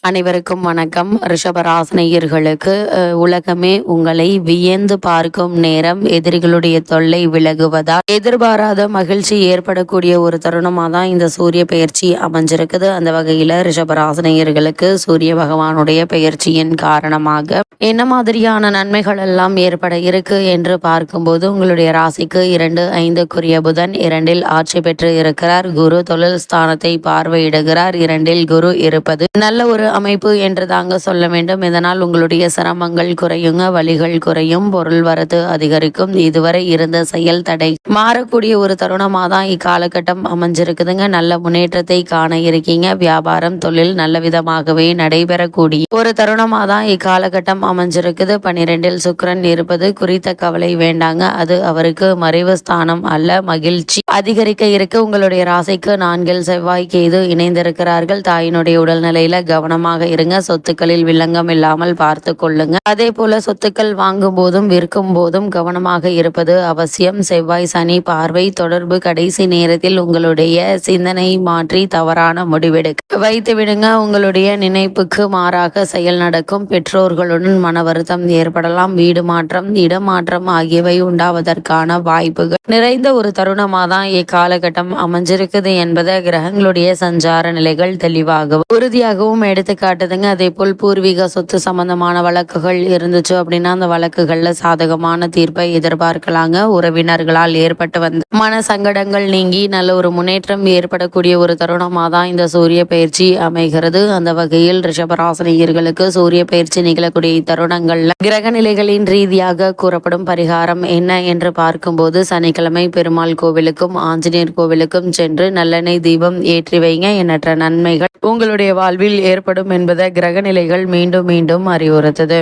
அனைவருக்கும் வணக்கம். ரிஷபராசினியர்களுக்கு உலகமே உங்களை வியந்து பார்க்கும் நேரம். எதிரிகளுடைய தொல்லை விலகுவதால் எதிர்பாராத மகிழ்ச்சி ஏற்படக்கூடிய ஒரு தருணமாக தான் இந்த சூரிய பெயர்ச்சி அமைஞ்சிருக்குது. அந்த வகையில் ரிஷபராசினியர்களுக்கு சூரிய பகவானுடைய பெயர்ச்சியின் காரணமாக என்ன மாதிரியான நன்மைகள் எல்லாம் ஏற்பட இருக்கு என்று பார்க்கும்போது, உங்களுடைய ராசிக்கு 2-5 புதன் 2 ஆட்சி பெற்று இருக்கிறார். குரு தொழில் ஸ்தானத்தை பார்வையிடுகிறார். 2 குரு இருப்பது நல்ல ஒரு அமைப்பு என்று தாங்க சொல்ல வேண்டும். இதனால் உங்களுடைய சிரமங்கள் குறையுங்க, வலிகள் குறையும், பொருள் வரத்து அதிகரிக்கும். இதுவரை இருந்த செயல் தடை மாறக்கூடிய ஒரு தருணமாக தான் இக்காலகட்டம் அமைஞ்சிருக்குதுங்க. நல்ல முன்னேற்றத்தை காண இருக்கீங்க. வியாபாரம் தொழில் நல்ல விதமாகவே நடைபெறக்கூடிய ஒரு தருணமாக தான் இக்காலகட்டம் அமைஞ்சிருக்குது. 12 சுக்கிரன் இருப்பது குறித்த கவலை வேண்டாங்க. அது அவருக்கு மறைவு ஸ்தானம் அல்ல, மகிழ்ச்சி அதிகரிக்க இருக்கு. உங்களுடைய ராசிக்கு 4 செவ்வாய் கேது இணைந்திருக்கிறார்கள். தாயினுடைய உடல்நிலையில கவனமாக இருங்க. சொத்துக்களில் வில்லங்கம் இல்லாமல் பார்த்து கொள்ளுங்க. அதே போல சொத்துக்கள் வாங்கும் போதும் விற்கும் போதும் கவனமாக இருப்பது அவசியம். செவ்வாய் சனி பார்வை தொடர்பு கடைசி நேரத்தில் உங்களுடைய சிந்தனை மாற்றி தவறான முடிவெடுக்க வைத்து விடுங்க. உங்களுடைய நினைப்புக்கு மாறாக செயல் நடக்கும். பெற்றோர்களுடன் மன வருத்தம் ஏற்படலாம். வீடு மாற்றம் இடமாற்றம் ஆகியவை உண்டாவதற்கான வாய்ப்புகள் நிறைந்த ஒரு தருணமாக தான் இக்காலகட்டம் அமைஞ்சிருக்குது என்பதை கிரகங்களுடைய சஞ்சார நிலைகள் தெளிவாகவும் உறுதியாகவும் எடுத்து காட்டுதுங்க. அதே போல் பூர்வீக சொத்து சம்பந்தமான வழக்குகள் இருந்துச்சு அப்படின்னா அந்த வழக்குகள்ல சாதகமான தீர்ப்பை எதிர்பார்க்கலாங்க. உறவினர்களால் ஏற்பட்டு வந்த மன சங்கடங்கள் நீங்கி நல்ல ஒரு முன்னேற்றம் ஏற்படக்கூடிய ஒரு தருணமாக தான் இந்த சூரிய பயிற்சி அமைகிறது. அந்த வகையில் ரிஷபராசினியர்களுக்கு சூரிய பயிற்சி நிகழக்கூடிய தருணங்கள்ல கிரக நிலைகளின் ரீதியாக கூறப்படும் பரிகாரம் என்ன என்று பார்க்கும்போது, சனிக்கிழமை பெருமாள் கோவிலுக்கும் ஆஞ்சநேயர் கோவிலுக்கும் சென்று நல்லெண்ணெய் தீபம் ஏற்றி வைங்க. எண்ணற்ற நன்மைகள் உங்களுடைய வாழ்வில் ஏற்படும் என்பதை கிரக நிலைகள் மீண்டும் மீண்டும் அறிவுறுத்தது.